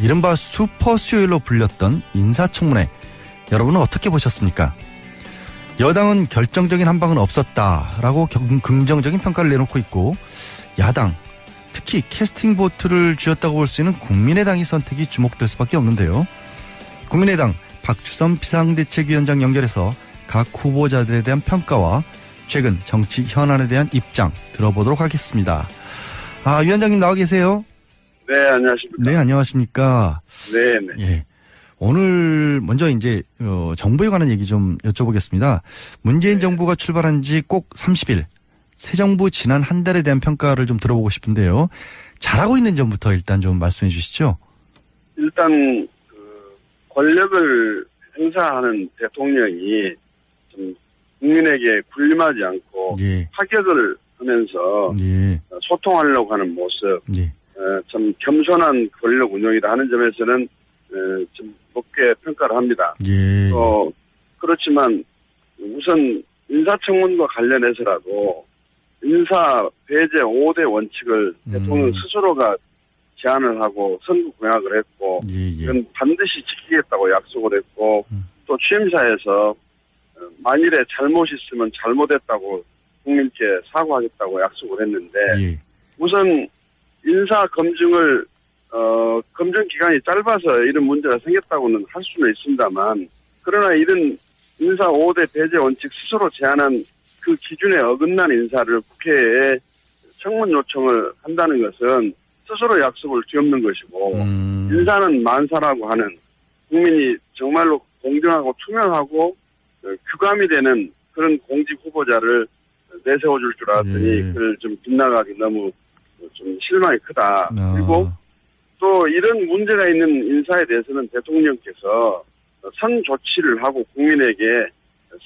이른바 슈퍼 수요일로 불렸던 인사청문회, 여러분은 어떻게 보셨습니까? 여당은 결정적인 한방은 없었다라고 긍정적인 평가를 내놓고 있고, 야당, 특히 캐스팅 보트를 쥐었다고 볼 수 있는 국민의당의 선택이 주목될 수밖에 없는데요. 국민의당 박주선 비상대책위원장 연결해서 각 후보자들에 대한 평가와 최근 정치 현안에 대한 입장 들어보도록 하겠습니다. 위원장님 나와 계세요? 네, 안녕하십니까. 네, 안녕하십니까. 네, 네. 예. 오늘 먼저 이제 정부에 관한 얘기 좀 여쭤보겠습니다. 문재인 정부가 출발한 지 꼭 30일, 새 정부 지난 한 달에 대한 평가를 좀 들어보고 싶은데요. 잘하고 있는 점부터 일단 좀 말씀해 주시죠. 일단 권력을 행사하는 대통령이 좀 국민에게 군림하지 않고 예. 타격을 하면서 예. 소통하려고 하는 모습, 예. 참 겸손한 권력 운용이다 하는 점에서는 좀 높게 평가를 합니다. 예. 그렇지만 우선 인사청문과 관련해서라도 인사 배제 5대 원칙을 대통령 스스로가 제안을 하고 선거 공약을 했고, 예. 이건 반드시 지키겠다고 약속을 했고, 또 취임사에서 만일에 잘못이 있으면 잘못했다고 국민께 사과하겠다고 약속을 했는데, 예. 우선 인사 검증을 검증 기간이 짧아서 이런 문제가 생겼다고는 할 수는 있습니다만, 그러나 이런 인사 5대 배제 원칙 스스로 제안한 그 기준에 어긋난 인사를 국회에 청문 요청을 한다는 것은 스스로 약속을 뒤엎는 것이고, 인사는 만사라고 하는 국민이 정말로 공정하고 투명하고 규감이 되는 그런 공직 후보자를 내세워줄 줄 알았더니 그걸 좀 빗나가기 너무 좀 실망이 크다. 그리고 또 이런 문제가 있는 인사에 대해서는 대통령께서 선 조치를 하고 국민에게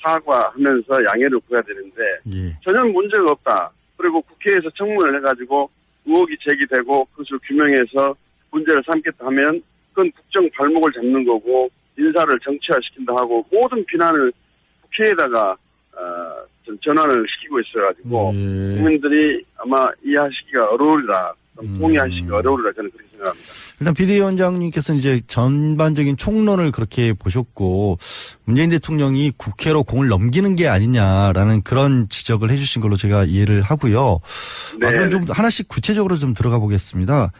사과하면서 양해를 구해야 되는데 전혀 문제가 없다. 그리고 국회에서 청문을 해가지고 의혹이 제기되고 그것을 규명해서 문제를 삼겠다 하면 그건 국정 발목을 잡는 거고 인사를 정치화시킨다 하고 모든 비난을 국회에다가 전환을 시키고 있어가지고 국민들이 아마 이해하시기가 어려우리라, 동의하시기가 어려우리라 저는 그렇게 생각합니다. 일단 비대위원장님께서는 이제 전반적인 총론을 그렇게 보셨고 문재인 대통령이 국회로 공을 넘기는 게 아니냐라는 그런 지적을 해주신 걸로 제가 이해를 하고요. 네. 그럼 좀 하나씩 구체적으로 좀 들어가 보겠습니다.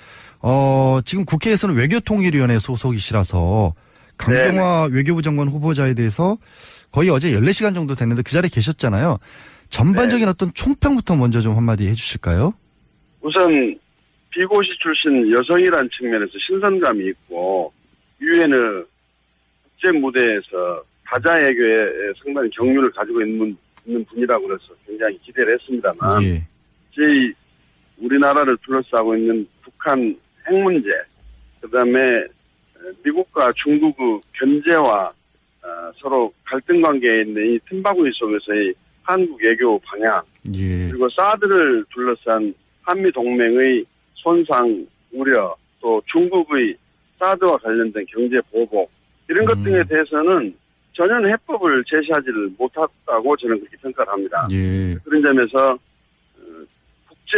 지금 국회에서는 외교통일위원회 소속이시라서 강경화 외교부 장관 후보자에 대해서 거의 어제 14시간 정도 됐는데 그 자리에 계셨잖아요. 전반적인 어떤 총평부터 먼저 좀 한마디 해주실까요? 우선 비고시 출신 여성이라는 측면에서 신선감이 있고 유엔의 국제 무대에서 다자애교에 상당히 경륜을 가지고 있는 분이라고 해서 굉장히 기대를 했습니다만 저희 우리나라를 둘러싸고 있는 북한 핵 문제, 그다음에 미국과 중국의 견제와 서로 갈등 관계에 있는 이 틈바구니 속에서의 한국 외교 방향, 그리고 사드를 둘러싼 한미 동맹의 손상 우려, 또 중국의 사드와 관련된 경제 보복 이런 것 등에 대해서는 전혀 해법을 제시하지를 못했다고 저는 그렇게 평가를 합니다. 그런 점에서 국제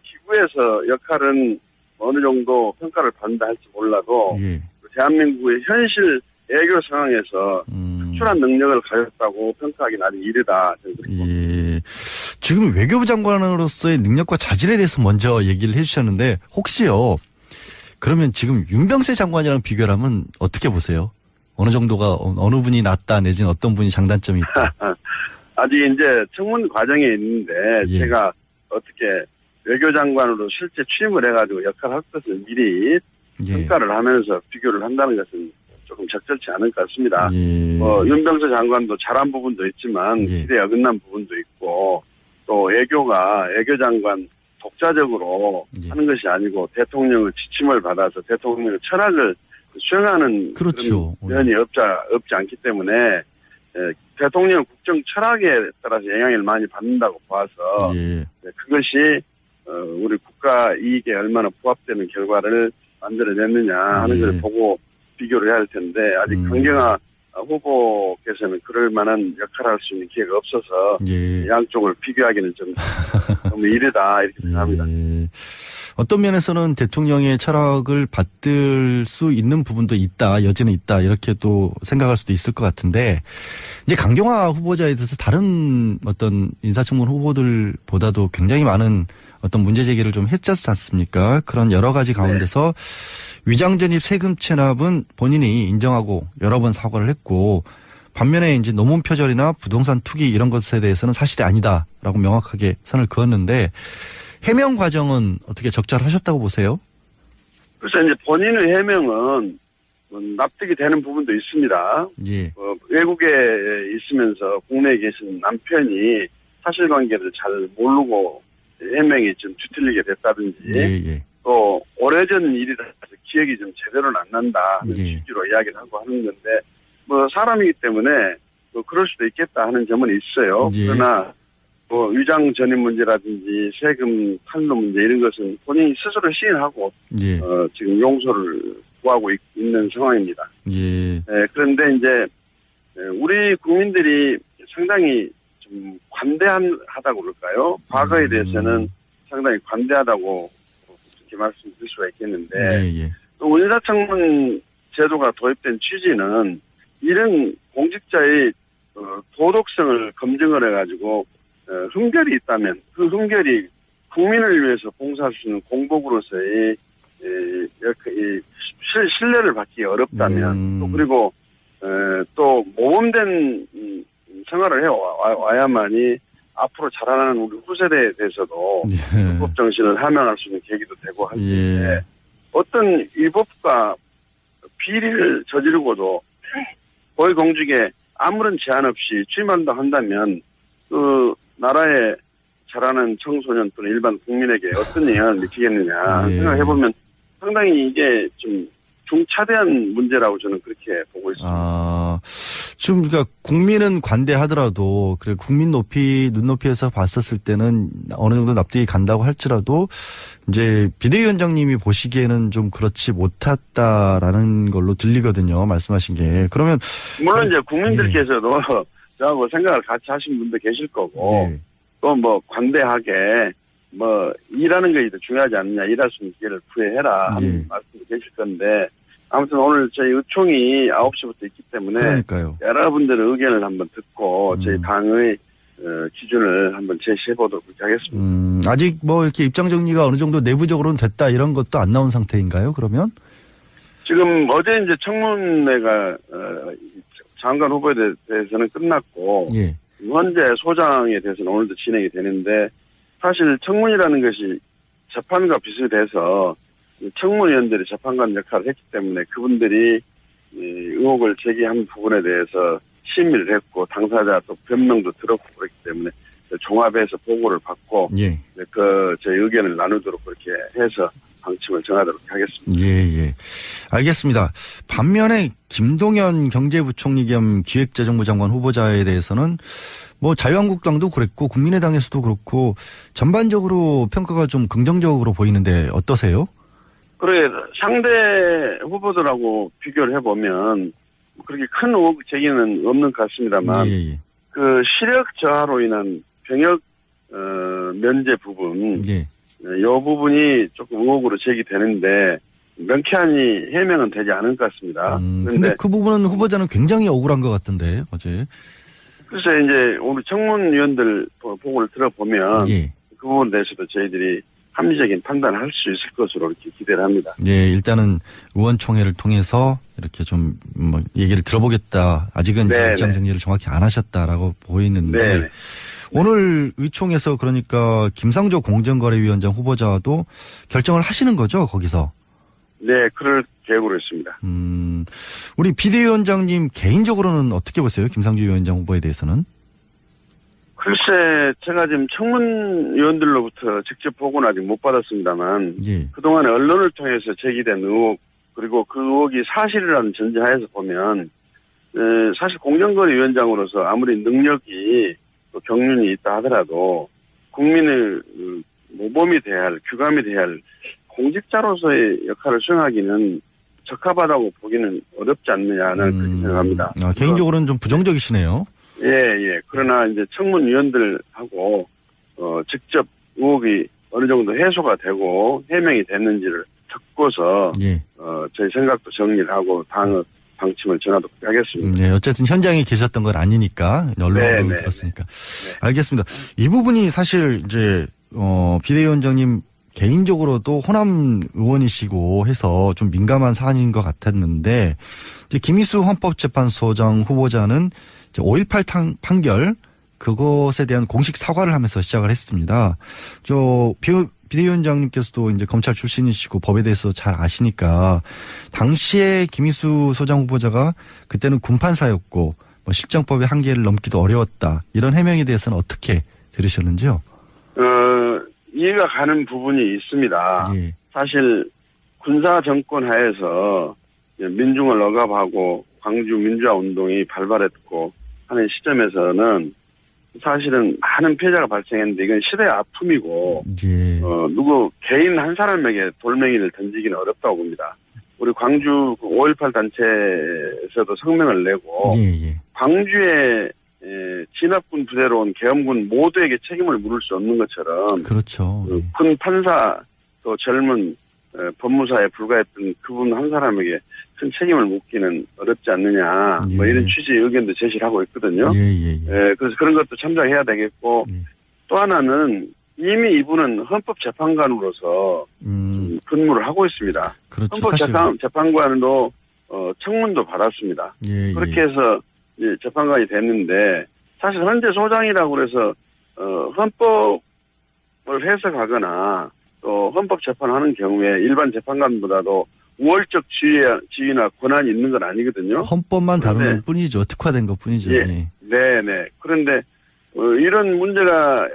기구에서 역할은 어느 정도 평가를 받는다 할지 몰라도 대한민국의 현실 외교 상황에서 특출한 능력을 가졌다고 평가하기는 아직 이르다. 지금 외교부 장관으로서의 능력과 자질에 대해서 먼저 얘기를 해주셨는데 혹시요, 그러면 지금 윤병세 장관이랑 비교를 하면 어떻게 보세요? 어느 정도가, 어느 분이 낫다 내지는 어떤 분이 장단점이 있다? 아직 이제 청문 과정에 있는데 제가 어떻게 외교장관으로 실제 취임을 해가지고 역할을 할 것을 미리 평가를 하면서 비교를 한다는 것은 조금 적절치 않을 것 같습니다. 윤병세 장관도 잘한 부분도 있지만 기대에 어긋난 부분도 있고 또 외교장관 독자적으로 하는 것이 아니고 대통령의 지침을 받아서 대통령의 철학을 수행하는 그런 면이 없지 않기 때문에 대통령 국정 철학에 따라서 영향을 많이 받는다고 봐서 그것이 우리 국가 이익에 얼마나 부합되는 결과를 만들어냈느냐 하는 걸 보고 비교를 해야 할 텐데 아직 강경화 후보께서는 그럴 만한 역할을 할 수 있는 기회가 없어서 양쪽을 비교하기는 좀 너무 이르다 이렇게 생각합니다. 어떤 면에서는 대통령의 철학을 받들 수 있는 부분도 있다, 여지는 있다, 이렇게 또 생각할 수도 있을 것 같은데, 이제 강경화 후보자에 대해서 다른 어떤 인사청문 후보들보다도 굉장히 많은 어떤 문제 제기를 좀 했지 않습니까? 그런 여러 가지 가운데서 위장전입 세금 체납은 본인이 인정하고 여러 번 사과를 했고, 반면에 이제 노문 표절이나 부동산 투기 이런 것에 대해서는 사실이 아니다라고 명확하게 선을 그었는데, 해명 과정은 어떻게 적절하셨다고 보세요? 그래서 이제 본인의 해명은 납득이 되는 부분도 있습니다. 예. 외국에 있으면서 국내에 계신 남편이 사실관계를 잘 모르고 해명이 좀 뒤틀리게 됐다든지, 예. 또 오래전 일이라서 기억이 좀 제대로는 안 난다 하는 예. 취지로 이야기를 하고 하는 건데, 사람이기 때문에 그럴 수도 있겠다 하는 점은 있어요. 예. 그러나 위장 전입 문제라든지 세금 탈루 문제 이런 것은 본인이 스스로 시인하고 예. 지금 용서를 구하고 있는 상황입니다. 예. 그런데 이제 우리 국민들이 상당히 좀 관대하다고 그럴까요? 과거에 대해서는 상당히 관대하다고 그렇게 말씀드릴 수가 있겠는데, 예. 또 인사청문 제도가 도입된 취지는 이런 공직자의 도덕성을 검증을 해가지고 흠결이 있다면 그 흠결이 국민을 위해서 봉사할 수 있는 공복으로서의 신뢰를 받기 어렵다면, 또 그리고 또 모범된 생활을 해와야만이 앞으로 자라나는 우리 후세대에 대해서도 불법 정신을 함양할 수 있는 계기도 되고 할 텐데, 어떤 위법과 비리를 저지르고도 고위공직에 아무런 제한 없이 취임한다 한다면 그 나라에 자라는 청소년 또는 일반 국민에게 어떤 영향을 미치겠느냐 생각해보면 상당히 이게 좀 중차대한 문제라고 저는 그렇게 보고 있습니다. 지금 그러니까 국민은 관대하더라도 그래 국민 눈높이에서 봤었을 때는 어느 정도 납득이 간다고 할지라도 이제 비대위원장님이 보시기에는 좀 그렇지 못했다라는 걸로 들리거든요. 말씀하신 게. 그러면 물론 이제 국민들께서도 저하고 생각을 같이 하신 분도 계실 거고 또 관대하게 일하는 게 더 중요하지 않느냐, 일할 수 있는 기회를 구해해라 하는 말씀도 계실 건데, 아무튼 오늘 저희 의총이 9시부터 있기 때문에 그러니까요. 여러분들의 의견을 한번 듣고 저희 당의 기준을 한번 제시해 보도록 하겠습니다. 아직 이렇게 입장 정리가 어느 정도 내부적으로는 됐다 이런 것도 안 나온 상태인가요? 그러면? 지금 어제 이제 청문회가 장관 후보에 대해서는 끝났고 현재 소장에 대해서는 오늘도 진행이 되는데, 사실 청문이라는 것이 재판과 비슷해서 청문위원들이 재판관 역할을 했기 때문에 그분들이 의혹을 제기한 부분에 대해서 심의를 했고 당사자 또 변명도 들었고 그렇기 때문에 종합해서 보고를 받고 저희 의견을 나누도록 그렇게 해서 방침을 정하도록 하겠습니다. 알겠습니다. 반면에 김동연 경제부총리 겸 기획재정부 장관 후보자에 대해서는 자유한국당도 그랬고 국민의당에서도 그렇고 전반적으로 평가가 좀 긍정적으로 보이는데 어떠세요? 그래, 상대 후보들하고 비교를 해보면 그렇게 큰 의혹 제기는 없는 것 같습니다만 그 시력 저하로 인한 병역 면제 부분 이 부분이 조금 의혹으로 제기되는데 명쾌하니 해명은 되지 않은 것 같습니다. 그런데 그 부분은 후보자는 굉장히 억울한 것 같던데 어제. 글쎄 이제 우리 청문위원들 보고를 들어보면 그 부분에 대해서도 저희들이 합리적인 판단을 할 수 있을 것으로 이렇게 기대를 합니다. 일단은 의원총회를 통해서 이렇게 좀 얘기를 들어보겠다. 아직은 입장 정리를 정확히 안 하셨다라고 보이는데 오늘 의총에서 그러니까 김상조 공정거래위원장 후보자도 결정을 하시는 거죠, 거기서? 네, 그럴 계획으로 있습니다. 우리 비대위원장님 개인적으로는 어떻게 보세요? 김상조 위원장 후보에 대해서는? 글쎄, 제가 지금 청문위원들로부터 직접 보고는 아직 못 받았습니다만 그동안에 언론을 통해서 제기된 의혹, 그리고 그 의혹이 사실이라는 전제하에서 보면 사실 공정거래위원장으로서 아무리 능력이 또 경륜이 있다 하더라도 국민의 모범이 돼야 할, 규감이 돼야 할 공직자로서의 역할을 수행하기는 적합하다고 보기는 어렵지 않느냐는 그렇게 생각합니다. 개인적으로는 좀 부정적이시네요. 그러나 이제 청문위원들하고 직접 의혹이 어느 정도 해소가 되고 해명이 됐는지를 듣고서 예. 저희 생각도 정리를 하고 다음 방침을 전하도록 하겠습니다. 네, 어쨌든 현장에 계셨던 건 아니니까 언론으로 네, 들었으니까. 네. 알겠습니다. 이 부분이 사실 이제 비대위원장님 개인적으로도 호남 의원이시고 해서 좀 민감한 사안인 것 같았는데 이제 김희수 헌법재판소장 후보자는 이제 5.18 판결 그것에 대한 공식 사과를 하면서 시작을 했습니다. 비대위원장님께서도 이제 검찰 출신이시고 법에 대해서 잘 아시니까 당시에 김희수 소장 후보자가 그때는 군판사였고 뭐 실정법의 한계를 넘기도 어려웠다. 이런 해명에 대해서는 어떻게 들으셨는지요? 이해가 가는 부분이 있습니다. 예. 사실 군사 정권 하에서 민중을 억압하고 광주 민주화 운동이 발발했고 하는 시점에서는 사실은 많은 피해자가 발생했는데 이건 시대의 아픔이고 예. 누구 개인 한 사람에게 돌멩이를 던지기는 어렵다고 봅니다. 우리 광주 5.18 단체에서도 성명을 내고 예. 광주에 진압군 부대로 온 계엄군 모두에게 책임을 물을 수 없는 것처럼 그렇죠. 군 판사 또 젊은 법무사에 불과했던 그분 한 사람에게 큰 책임을 묻기는 어렵지 않느냐 뭐 이런 취지의 의견도 제시를 하고 있거든요. 그래서 그런 것도 참작해야 되겠고 또 하나는 이미 이분은 헌법재판관으로서 근무를 하고 있습니다. 그렇죠. 헌법재판관으로 청문도 받았습니다. 그렇게 해서 이제 재판관이 됐는데 사실 헌재 소장이라고 그래서 헌법을 해석하거나 또 헌법재판하는 경우에 일반 재판관보다도 우월적 지위나 권한이 있는 건 아니거든요. 헌법만 다루는 것 뿐이죠. 특화된 것 뿐이죠. 예. 네네. 그런데 이런 문제가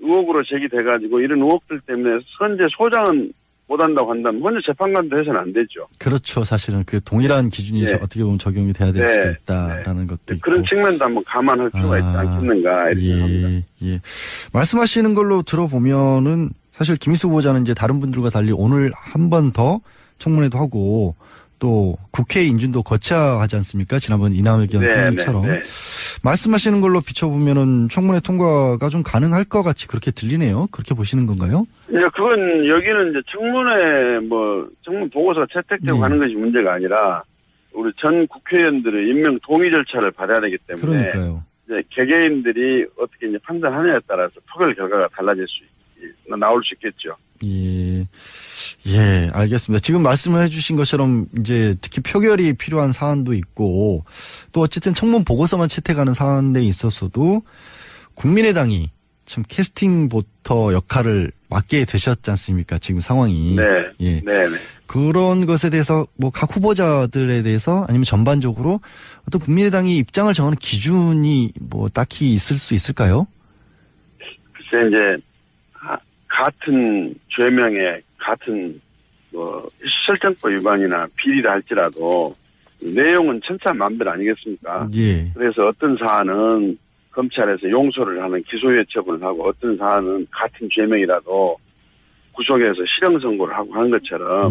의혹으로 제기돼가지고 이런 의혹들 때문에 현재 소장은 못한다고 한다면 현재 재판관도 해서는 안 되죠. 그렇죠. 사실은 그 동일한 기준이 어떻게 보면 적용이 돼야 될 수도 있다라는 것도 있고. 그런 측면도 한번 감안할 필요가 있지 않겠는가 이렇게 생각합니다. 예. 말씀하시는 걸로 들어보면은 사실 김희수 후보자는 이제 다른 분들과 달리 오늘 한 번 더 청문회도 하고 또 국회 인준도 거쳐야 하지 않습니까? 지난번 이낙연 총리처럼. 말씀하시는 걸로 비춰보면은 청문회 통과가 좀 가능할 것 같이 그렇게 들리네요. 그렇게 보시는 건가요? 이제 그건 여기는 이제 청문회 청문 보고서가 채택되고 가는 것이 문제가 아니라 우리 전 국회의원들의 임명 동의 절차를 받아야 되기 때문에 그러니까요. 이제 개개인들이 어떻게 이제 판단하느냐에 따라서 표결 결과가 달라질 나올 수 있겠죠. 예, 알겠습니다. 지금 말씀을 해주신 것처럼 이제 특히 표결이 필요한 사안도 있고 또 어쨌든 청문 보고서만 채택하는 사안에 있어서도 국민의당이 참 캐스팅 보터 역할을 맡게 되셨지 않습니까? 지금 상황이. 네. 그런 것에 대해서 뭐 각 후보자들에 대해서 아니면 전반적으로 어떤 국민의당이 입장을 정하는 기준이 뭐 딱히 있을 수 있을까요? 글쎄 이제 같은 죄명에 같은 실정법 위반이나 비리를 할지라도 내용은 천차만별 아니겠습니까? 예. 그래서 어떤 사안은 검찰에서 용서를 하는 기소유예 처분을 하고 어떤 사안은 같은 죄명이라도 구속해서 실형 선고를 하고 하는 것처럼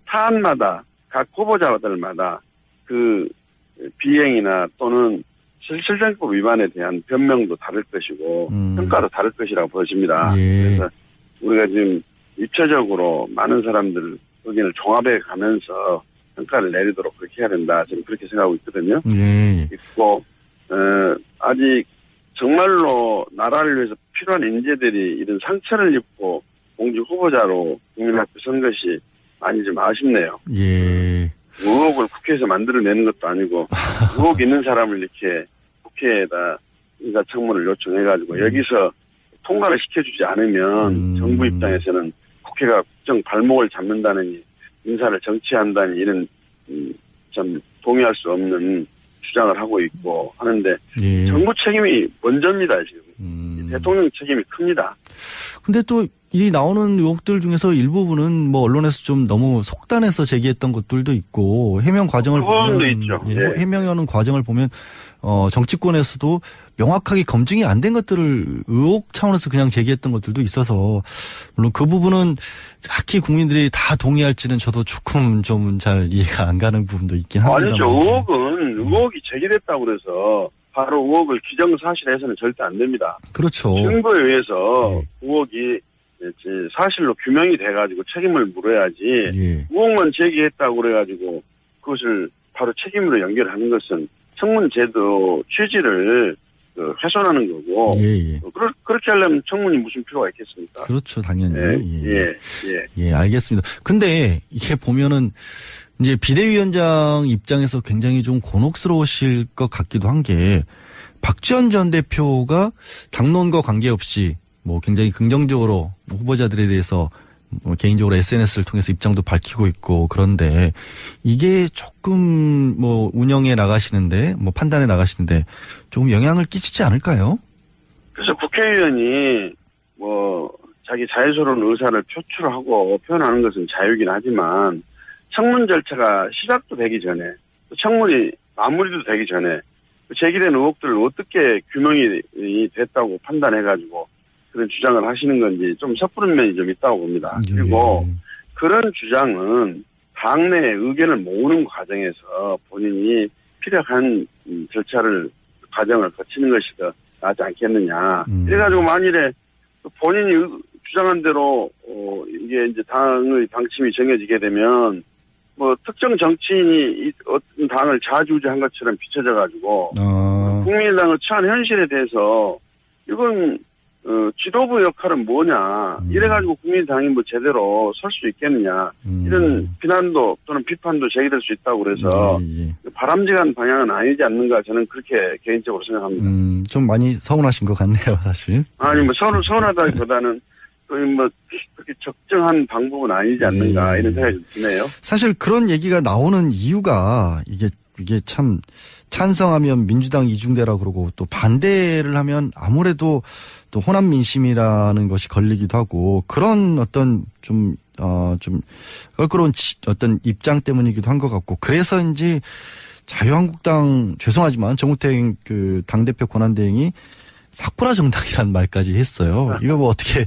사안마다 각 후보자들마다 그 비행이나 또는 실정법 위반에 대한 변명도 다를 것이고 평가도 다를 것이라고 보여집니다. 그래서 우리가 지금 입체적으로 많은 사람들 의견을 종합해 가면서 평가를 내리도록 그렇게 해야 된다. 저는 그렇게 생각하고 있거든요. 있고 아직 정말로 나라를 위해서 필요한 인재들이 이런 상처를 입고 공직 후보자로 국민 앞에 선 것이 많이 좀 아쉽네요. 의혹을 국회에서 만들어내는 것도 아니고 의혹 있는 사람을 이렇게 국회에다 인사청문을 요청해가지고 여기서 통과를 시켜주지 않으면 정부 입장에서는 국회가 국정 발목을 잡는다느니 인사를 정치한다니 이런 참 동의할 수 없는 주장을 하고 있고 하는데 정부 책임이 먼저입니다 지금. 대통령 책임이 큽니다. 근데 또 이 나오는 의혹들 중에서 일부분은 뭐 언론에서 좀 너무 속단해서 제기했던 것들도 있고 해명 과정을 보면 있죠. 해명하는 과정을 보면 정치권에서도 명확하게 검증이 안 된 것들을 의혹 차원에서 그냥 제기했던 것들도 있어서 물론 그 부분은 딱히 국민들이 다 동의할지는 저도 조금 좀 잘 이해가 안 가는 부분도 있긴 합니다. 아니죠. 의혹이 제기됐다고 그래서 바로 의혹을 기정사실해서는 절대 안 됩니다. 그렇죠. 증거에 의해서 의혹이 사실로 규명이 돼가지고 책임을 물어야지 예. 의혹만 제기했다고 그래가지고 그것을 바로 책임으로 연결하는 것은 청문제도 취지를 훼손하는 거고 예, 예. 그렇게 하려면 청문이 무슨 필요가 있겠습니까? 그렇죠, 당연히. 예. 알겠습니다. 근데 이게 보면은 이제 비대위원장 입장에서 굉장히 좀 곤혹스러우실 것 같기도 한 게 박지원 전 대표가 당론과 관계없이 뭐 굉장히 긍정적으로 후보자들에 대해서 뭐 개인적으로 SNS를 통해서 입장도 밝히고 있고 그런데 이게 조금 뭐 운영에 나가시는데 뭐 판단에 나가시는데 조금 영향을 끼치지 않을까요? 그래서 국회의원이 뭐 자기 자유스러운 의사를 표출하고 표현하는 것은 자유이긴 하지만 청문 절차가 시작도 되기 전에 또 청문이 마무리도 되기 전에 제기된 의혹들을 어떻게 규명이 됐다고 판단해가지고 그런 주장을 하시는 건지 좀 섣부른 면이 좀 있다고 봅니다. 그리고 그런 주장은 당내의 의견을 모으는 과정에서 본인이 필요한 과정을 거치는 것이 더 낫지 않겠느냐. 그래가지고 만일에 본인이 주장한 대로 이게 이제 당의 방침이 정해지게 되면 뭐 특정 정치인이 어떤 당을 좌지우지한 것처럼 비춰져가지고 국민의당의 처한 현실에 대해서 이건 지도부 역할은 뭐냐 이래가지고 국민의당이 뭐 제대로 설 수 있겠느냐 이런 비난도 또는 비판도 제기될 수 있다고 그래서 바람직한 방향은 아니지 않는가 저는 그렇게 개인적으로 생각합니다. 좀 많이 서운하신 것 같네요, 사실. 아니 뭐 서운하다기보다는 뭐 그렇게 적정한 방법은 아니지 않는가 이런 생각이 좀 드네요. 사실 그런 얘기가 나오는 이유가 이게 참 찬성하면 민주당 이중대라 그러고 또 반대를 하면 아무래도 또 호남 민심이라는 것이 걸리기도 하고 그런 어떤 좀 껄끄러운 어떤 입장 때문이기도 한 것 같고 그래서인지 자유한국당 죄송하지만 정우택 그 당대표 권한대행이 사쿠라 정당이라는 말까지 했어요. 이거 뭐 어떻게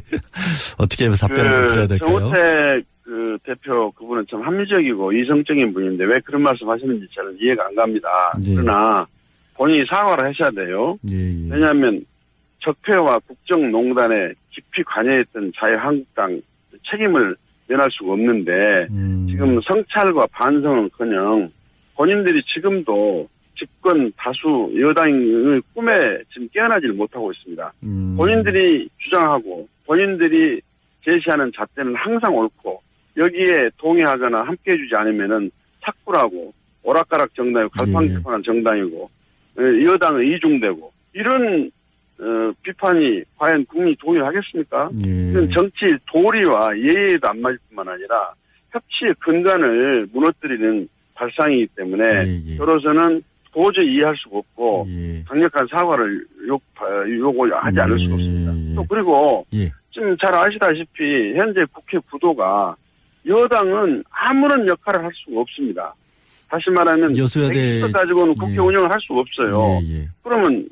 답변을 좀 드려야 될까요? 정우택 그 대표 그분은 참 합리적이고 이성적인 분인데 왜 그런 말씀 하시는지 저는 이해가 안 갑니다. 그러나 본인이 사과를 하셔야 돼요. 왜냐하면 적폐와 국정농단에 깊이 관여했던 자유한국당 책임을 면할 수가 없는데 지금 성찰과 반성은커녕 본인들이 지금도 집권 다수 여당의 꿈에 지금 깨어나지를 못하고 있습니다. 본인들이 주장하고 본인들이 제시하는 잣대는 항상 옳고 여기에 동의하거나 함께해 주지 않으면은 삭구라고 오락가락 정당이고 갈팡질팡한 정당이고 여당의 이중되고 이런 비판이 과연 국민이 동의를 하겠습니까? 이건 정치 도리와 예의에도 안 맞을 뿐만 아니라 협치의 근간을 무너뜨리는 발상이기 때문에 저로서는 도저히 이해할 수가 없고 강력한 사과를 요구하지 않을 수가 없습니다. 또 그리고 지금 잘 아시다시피 현재 국회 구도가 여당은 아무런 역할을 할 수가 없습니다. 다시 말하면 여소야대 가지고는 국회 운영을 할 수가 없어요. 그러면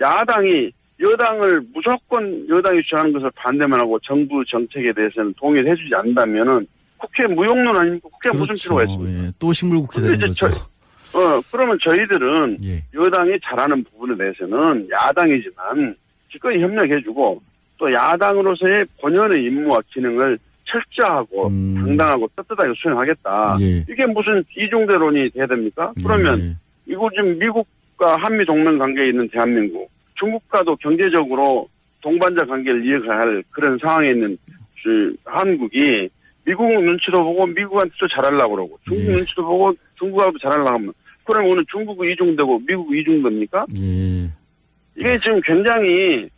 야당이 여당을 무조건 여당이 주장하는 것을 반대만 하고 정부 정책에 대해서는 동의를 해주지 않는다면은 국회 무용론 아닙니까? 국회 무슨 필요가 있습니까? 또 식물국회 되는 거죠. 그러면 저희들은 여당이 잘하는 부분에 대해서는 야당이지만 기꺼이 협력해주고 또 야당으로서의 본연의 임무와 기능을 철저하고 당당하고 떳떳하게 수행하겠다. 이게 무슨 이중대론이 돼야 됩니까? 그러면 이거 지금 미국과 한미 동맹 관계에 있는 대한민국, 중국과도 경제적으로 동반자 관계를 이어갈 그런 상황에 있는 한국이 미국 눈치도 보고 미국한테도 잘하려고 그러고 중국 눈치도 보고 중국하고도 잘하려고 하면 그럼 오늘 중국이 이중되고 미국이 이중됩니까? 이게 지금 굉장히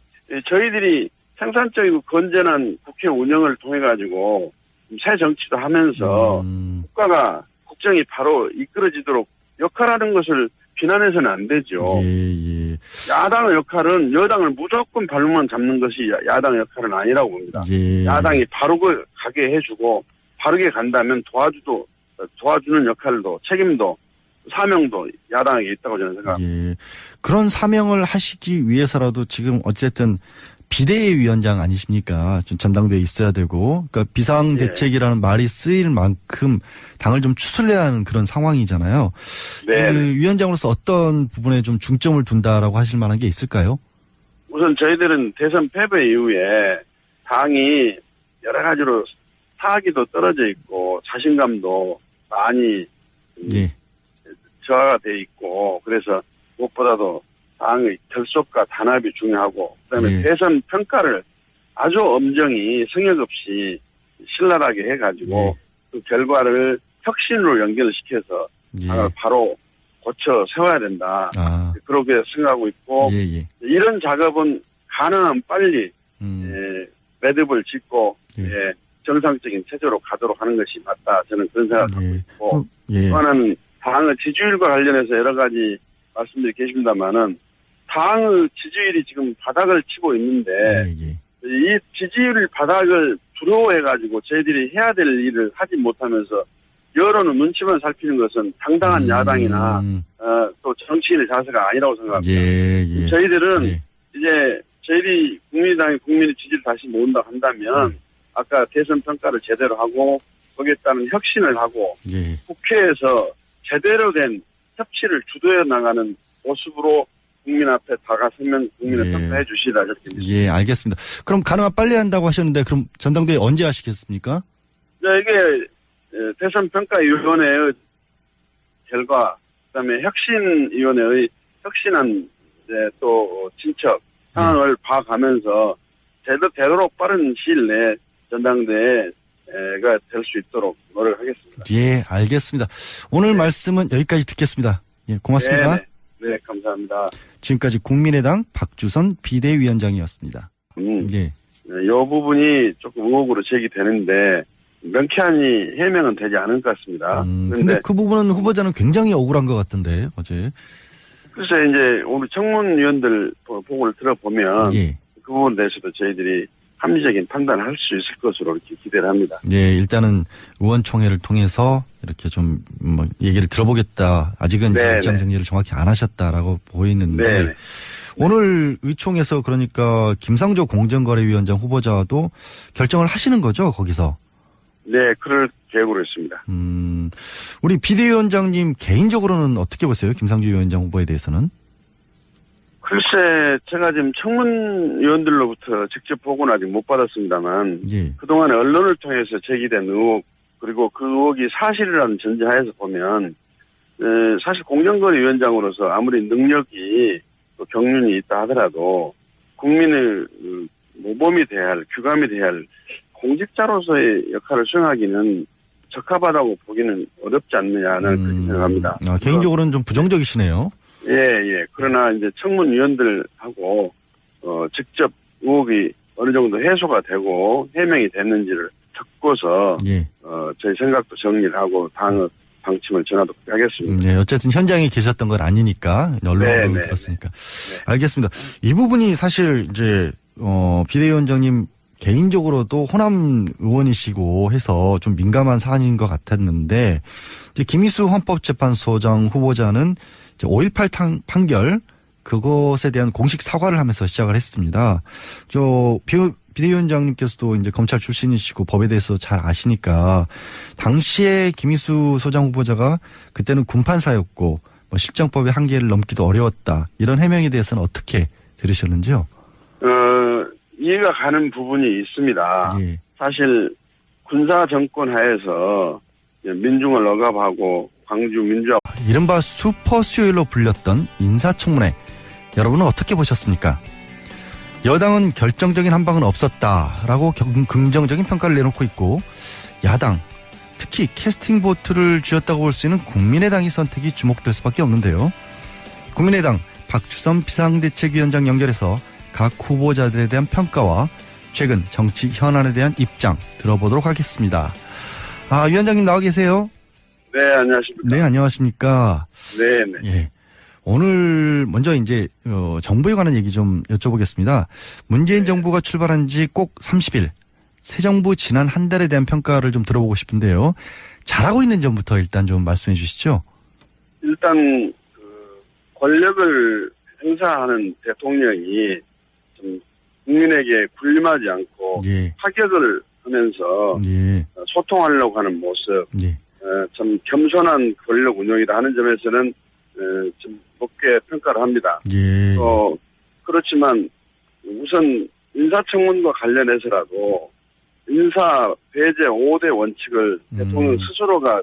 저희들이 생산적이고 건전한 국회 운영을 통해 가지고 새 정치도 하면서 국정이 바로 이끌어지도록 역할하는 것을 비난해서는 안 되죠. 야당의 역할은 여당을 무조건 발목만 잡는 것이 야당의 역할은 아니라고 봅니다. 야당이 바로 가게 해주고 바르게 간다면 도와주는 역할도 책임도 사명도 야당에게 있다고 저는 생각합니다. 그런 사명을 하시기 위해서라도 지금 어쨌든 비대위원장 아니십니까? 좀 전당대회에 있어야 되고, 그러니까 비상대책이라는 말이 쓰일 만큼 당을 좀 추슬려야 하는 그런 상황이잖아요. 그 위원장으로서 어떤 부분에 좀 중점을 둔다라고 하실 만한 게 있을까요? 우선 저희들은 대선 패배 이후에 당이 여러 가지로 사기도 떨어져 있고 자신감도 많이 예. 저하가 돼 있고 그래서 무엇보다도 당의 결속과 단합이 중요하고 그다음에 예. 대선 평가를 아주 엄정히 성역 없이 신랄하게 해가지고 예. 그 결과를 혁신으로 연결시켜서 예. 바로 고쳐 세워야 된다. 아. 그렇게 생각하고 있고 예, 예. 이런 작업은 가능한 빨리 매듭을 짓고 예. 정상적인 체제로 가도록 하는 것이 맞다. 저는 그런 생각을 하고 예. 있고 예. 또 하나는 당의 지지율과 관련해서 여러 가지 말씀들이 계십니다만은 당의 지지율이 지금 바닥을 치고 있는데 예, 예. 이 지지율 바닥을 두려워해가지고 저희들이 해야 될 일을 하지 못하면서 여론의 눈치만 살피는 것은 당당한 야당이나 또 정치인의 자세가 아니라고 생각합니다. 예, 예. 저희들은 예. 이제 저희들이 국민의당이 국민의 지지를 다시 모은다 한다면 아까 대선 평가를 제대로 하고 거기에 따른 혁신을 하고 예. 국회에서 제대로 된 협치를 주도해 나가는 모습으로 국민 앞에 다가서면 국민을 예. 평가해 주시다 이렇게 믿습니다. 예, 알겠습니다. 그럼 가능한 빨리 한다고 하셨는데 그럼 전당대회 언제 하시겠습니까? 이게 대선 평가위원회의 결과 그다음에 혁신위원회의 혁신안 또 진척 상황을 봐가면서 되도록 빠른 시일 내에 전당대회가 될 수 있도록 노력하겠습니다. 예, 알겠습니다. 오늘 말씀은 여기까지 듣겠습니다. 예, 고맙습니다. 네, 감사합니다. 지금까지 국민의당 박주선 비대위원장이었습니다. 예. 이 부분이 조금 의혹으로 제기되는데 명쾌하니 해명은 되지 않은 것 같습니다. 근데 그 부분은 후보자는 굉장히 억울한 것 같던데 어제. 글쎄 이제 우리 청문위원들 보고를 들어보면 예. 그 부분에 대해서도 저희들이 합리적인 판단을 할 수 있을 것으로 이렇게 기대를 합니다. 예, 일단은 의원총회를 통해서 이렇게 좀 뭐 얘기를 들어보겠다. 아직은 이제 입장 정리를 정확히 안 하셨다라고 보이는데 네네. 오늘 의총에서 그러니까 김상조 공정거래위원장 후보자도 결정을 하시는 거죠, 거기서? 네, 그럴 계획으로 있습니다. 우리 비대위원장님 개인적으로는 어떻게 보세요? 김상조 위원장 후보에 대해서는? 글쎄, 제가 지금 청문위원들로부터 직접 보고는 아직 못 받았습니다만, 예. 그동안 언론을 통해서 제기된 의혹, 그리고 그 의혹이 사실이라는 전제하에서 보면, 사실 공정거래위원장으로서 아무리 능력이 또 경륜이 있다 하더라도, 국민의 모범이 돼야 할, 규감이 돼야 할 공직자로서의 역할을 수행하기는 적합하다고 보기는 어렵지 않느냐는 그렇게 생각합니다. 개인적으로는 좀 부정적이시네요. 예. 그러나 이제 청문위원들하고, 직접 의혹이 어느 정도 해소가 되고 해명이 됐는지를 듣고서, 예. 저희 생각도 정리를 하고 당의 방침을 전하도록 하겠습니다. 네, 어쨌든 현장에 계셨던 건 아니니까, 언론으로 들었으니까. 네. 알겠습니다. 이 부분이 사실 이제, 비대위원장님 개인적으로도 호남 의원이시고 해서 좀 민감한 사안인 것 같았는데, 이제 김희수 헌법재판소장 후보자는 이제 5.18 판결, 그것에 대한 공식 사과를 하면서 시작을 했습니다. 비대위원장님께서도 이제 검찰 출신이시고 법에 대해서 잘 아시니까, 당시에 김희수 소장 후보자가 그때는 군판사였고, 뭐 실정법의 한계를 넘기도 어려웠다. 이런 해명에 대해서는 어떻게 들으셨는지요? 이해가 가는 부분이 있습니다. 예. 사실 군사 정권 하에서 민중을 억압하고 광주 민주화 이른바 슈퍼 수요일로 불렸던 인사청문회, 여러분은 어떻게 보셨습니까? 여당은 결정적인 한방은 없었다라고 긍정적인 평가를 내놓고 있고, 야당, 특히 캐스팅 보트를 쥐었다고 볼 수 있는 국민의당의 선택이 주목될 수밖에 없는데요. 국민의당 박주선 비상대책위원장 연결해서 각 후보자들에 대한 평가와 최근 정치 현안에 대한 입장 들어보도록 하겠습니다. 위원장님 나와 계세요? 네, 안녕하십니까. 네, 안녕하십니까. 네. 예. 오늘 먼저 이제 정부에 관한 얘기 좀 여쭤보겠습니다. 문재인 정부가 출발한 지 꼭 30일, 새 정부 지난 한 달에 대한 평가를 좀 들어보고 싶은데요. 잘하고 있는 점부터 일단 좀 말씀해 주시죠. 일단 권력을 행사하는 대통령이 좀 국민에게 군림하지 않고 예. 타격을 하면서 예. 소통하려고 하는 모습, 예. 좀 겸손한 권력 운영이다 하는 점에서는 좀 높게 평가를 합니다. 예. 그렇지만 우선 인사청문과 관련해서라도 인사 배제 5대 원칙을 대통령 스스로가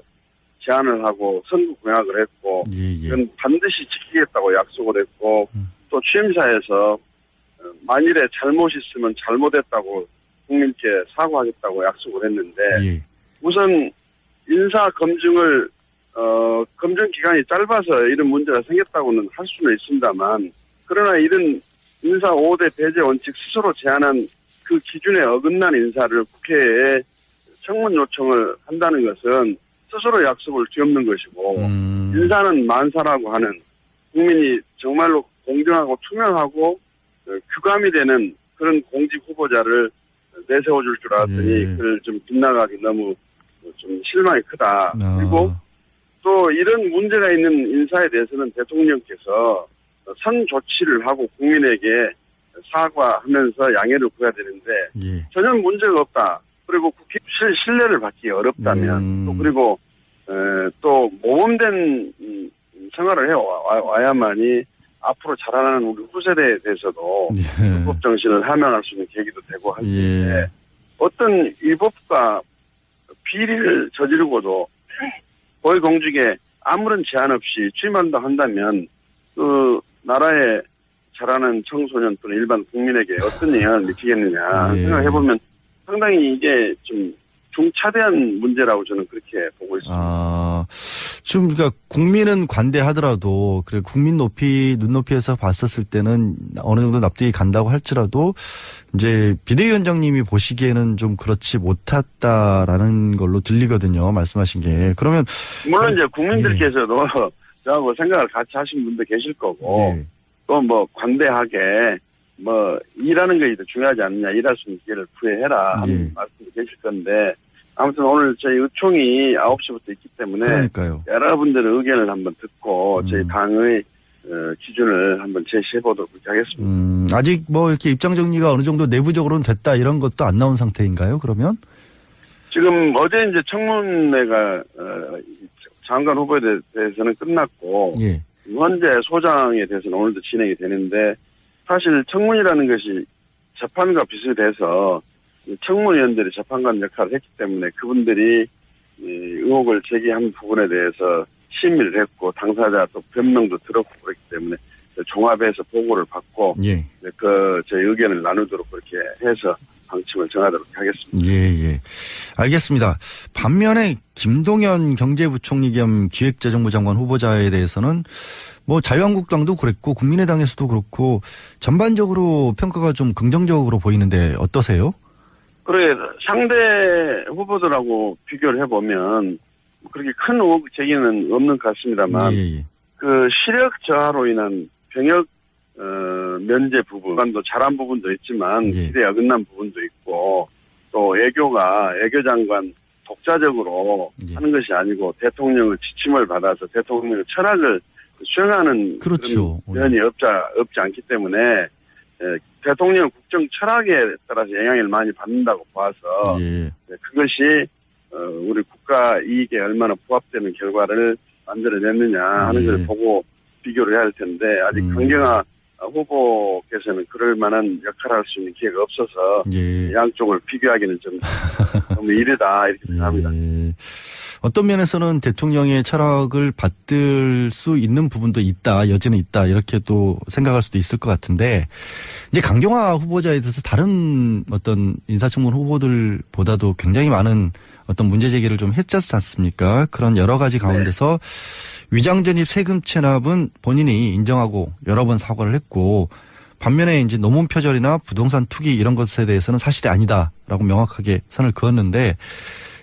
제안을 하고 선거 공약을 했고 예, 예. 이건 반드시 지키겠다고 약속을 했고 또 취임사에서 만일에 잘못 있으면 잘못했다고 국민께 사과하겠다고 약속을 했는데 예. 우선 인사 검증을 검증 기간이 짧아서 이런 문제가 생겼다고는 할 수는 있습니다만 그러나 이런 인사 5대 배제 원칙 스스로 제안한 그 기준에 어긋난 인사를 국회에 청문 요청을 한다는 것은 스스로 약속을 뒤엎는 것이고 인사는 만사라고 하는 국민이 정말로 공정하고 투명하고 규감이 되는 그런 공직 후보자를 내세워줄 줄 알았더니 그걸 좀 빗나가기 너무 좀 실망이 크다. 그리고 또 이런 문제가 있는 인사에 대해서는 대통령께서 선 조치를 하고 국민에게 사과하면서 양해를 구해야 되는데 예. 전혀 문제가 없다. 그리고 국회 신뢰를 받기 어렵다면 또 그리고 또 모범된 생활을 해와야만이 앞으로 자라나는 우리 후세대에 대해서도 불법 정신을 함양할 수 있는 계기도 되고 할 텐데 어떤 위법과 비리를 저지르고도 고위공직에 아무런 제한 없이 취임한다 한다면 그 나라에 자라는 청소년 또는 일반 국민에게 어떤 영향을 미치겠느냐 생각해보면 상당히 이게 좀 중차대한 문제라고 저는 그렇게 보고 있습니다. 지금 그러니까 국민은 관대하더라도 그래 국민 눈높이에서 봤었을 때는 어느 정도 납득이 간다고 할지라도 이제 비대위원장님이 보시기에는 좀 그렇지 못했다라는 걸로 들리거든요. 말씀하신 게. 그러면 물론 이제 국민들께서도 저하고 생각을 같이 하신 분도 계실 거고 또 뭐 관대하게 뭐 일하는 것이 더 중요하지 않느냐, 일할 수 있는 기회를 부여해라 하는 말씀도 계실 건데 아무튼 오늘 저희 의총이 9시부터 있기 때문에 그러니까요. 여러분들의 의견을 한번 듣고 저희 당의 기준을 한번 제시해 보도록 하겠습니다. 아직 뭐 이렇게 입장 정리가 어느 정도 내부적으로는 됐다 이런 것도 안 나온 상태인가요? 그러면? 지금 어제 이제 청문회가 장관 후보에 대해서는 끝났고 현재 소장에 대해서는 오늘도 진행이 되는데 사실 청문이라는 것이 재판과 비슷해서 청문위원들이 재판관 역할을 했기 때문에 그분들이 의혹을 제기한 부분에 대해서 심의를 했고 당사자 또 변명도 들었고 그렇기 때문에 종합해서 보고를 받고 저희 의견을 나누도록 그렇게 해서 방침을 정하도록 하겠습니다. 예. 알겠습니다. 반면에 김동연 경제부총리 겸 기획재정부 장관 후보자에 대해서는 뭐 자유한국당도 그랬고 국민의당에서도 그렇고 전반적으로 평가가 좀 긍정적으로 보이는데 어떠세요? 그래 상대 후보들하고 비교를 해보면 그렇게 큰 의혹 제기는 없는 것 같습니다만 그 시력 저하로 인한 병역 면제 부분도 잘한 부분도 있지만 기대에 어긋난 부분도 있고 또 외교장관 독자적으로 하는 것이 아니고 대통령의 지침을 받아서 대통령의 철학을 수행하는 그런 면이 없지 않기 때문에 대통령 국정 철학에 따라서 영향을 많이 받는다고 봐서 그것이 우리 국가 이익에 얼마나 부합되는 결과를 만들어냈느냐 하는 걸 보고 비교를 해야 할 텐데 아직 강경화 후보께서는 그럴 만한 역할을 할 수 있는 기회가 없어서 양쪽을 비교하기는 좀 너무 이르다 이렇게 생각합니다. 어떤 면에서는 대통령의 철학을 받들 수 있는 부분도 있다, 여지는 있다 이렇게 또 생각할 수도 있을 것 같은데 이제 강경화 후보자에 대해서 다른 어떤 인사청문 후보들보다도 굉장히 많은 어떤 문제 제기를 좀 했지 않습니까? 그런 여러 가지 가운데서 위장전입 세금 체납은 본인이 인정하고 여러 번 사과를 했고 반면에 이제 노문 표절이나 부동산 투기 이런 것에 대해서는 사실이 아니다라고 명확하게 선을 그었는데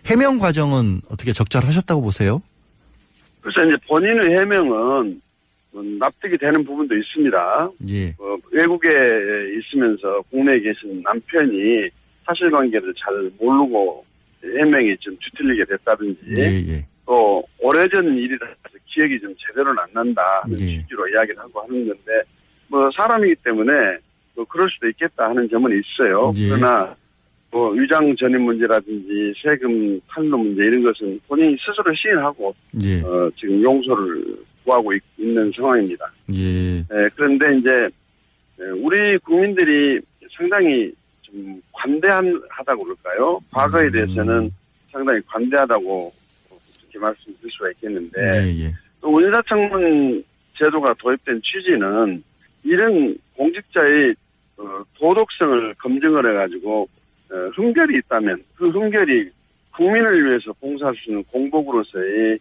해명 과정은 어떻게 적절하셨다고 보세요? 그래서 이제 본인의 해명은 납득이 되는 부분도 있습니다. 외국에 있으면서 국내에 계신 남편이 사실관계를 잘 모르고 해명이 좀 뒤틀리게 됐다든지 또 오래전 일이라서 기억이 좀 제대로는 안 난다 하는 취지로 이야기를 하고 하는 건데 뭐 사람이기 때문에 뭐 그럴 수도 있겠다 하는 점은 있어요. 그러나 뭐 위장 전입 문제라든지 세금 탈루 문제 이런 것은 본인이 스스로 시인하고 지금 용서를 구하고 있는 상황입니다. 그런데 이제 우리 국민들이 상당히 좀 관대하다고 그럴까요? 과거에 대해서는 상당히 관대하다고 그렇게 말씀드릴 수가 있겠는데 예, 예. 또 인사청문 제도가 도입된 취지는 이런 공직자의 도덕성을 검증을 해가지고 흠결이 있다면 그 흠결이 국민을 위해서 봉사할 수 있는 공복으로서의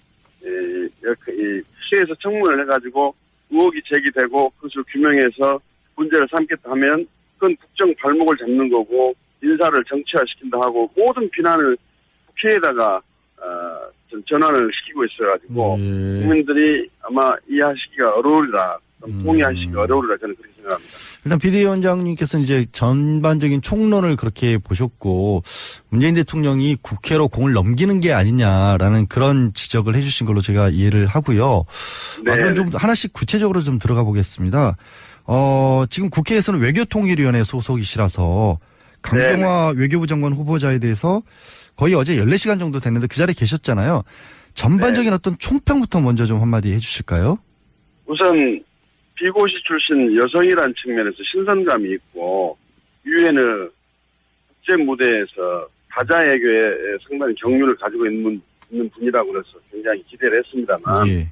시에서 청문을 해가지고 의혹이 제기되고 그것을 규명해서 문제를 삼겠다 하면 그건 국정 발목을 잡는 거고 인사를 정치화시킨다 하고 모든 비난을 국회에다가 좀 전환을 시키고 있어가지고 국민들이 아마 이해하시기가 어려우리라 동의하시기가 어려우리라 저는 그렇게 생각합니다. 일단 비대위원장님께서는 이제 전반적인 총론을 그렇게 보셨고 문재인 대통령이 국회로 공을 넘기는 게 아니냐라는 그런 지적을 해주신 걸로 제가 이해를 하고요. 네. 그럼 좀 하나씩 구체적으로 좀 들어가 보겠습니다. 지금 국회에서는 외교통일위원회 소속이시라서 강병화 외교부 장관 후보자에 대해서 거의 어제 14시간 정도 됐는데 그 자리에 계셨잖아요. 전반적인 어떤 총평부터 먼저 좀 한마디 해주실까요? 우선 비고시 출신 여성이라는 측면에서 신선감이 있고 유엔의 국제 무대에서 다자애교에 상당히 경륜을 가지고 있는 분이라고 그래서 굉장히 기대를 했습니다만 예.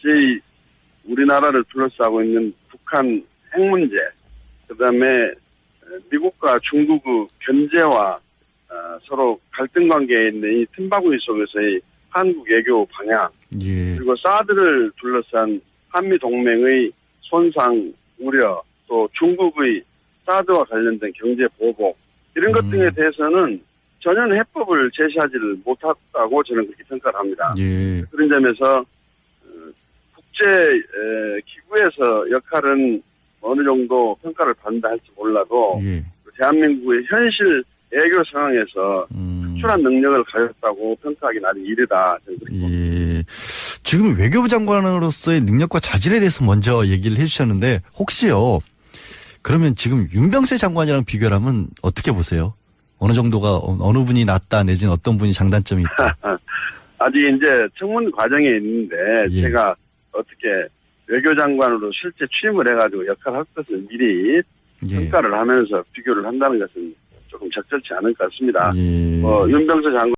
저희 우리나라를 둘러싸고 있는 북한 핵 문제, 그다음에 미국과 중국의 견제와 서로 갈등 관계에 있는 이 틈바구니 속에서의 한국 외교 방향, 예. 그리고 사드를 둘러싼 한미 동맹의 손상 우려, 또 중국의 사드와 관련된 경제 보복 이런 것 등에 대해서는 전혀 해법을 제시하지를 못했다고 저는 그렇게 평가를 합니다. 예. 그런 점에서 국제 기구에서 역할은 어느 정도 평가를 받는다 할지 몰라도 예. 대한민국의 현실 외교 상황에서 특출한 능력을 가졌다고 평가하기는 아직 이르다. 저는 그렇게 봅니다. 예. 지금 외교부 장관으로서의 능력과 자질에 대해서 먼저 얘기를 해주셨는데 혹시요. 그러면 지금 윤병세 장관이랑 비교를 하면 어떻게 보세요? 어느 정도가 어느 분이 낫다 내지는 어떤 분이 장단점이 있다. 아직 이제 청문 과정에 있는데 예. 제가 어떻게 외교장관으로 실제 취임을 해가지고 역할을 할 것을 미리 예. 평가를 하면서 비교를 한다는 것은 조금 적절치 않을 것 같습니다. 예. 윤병세 장관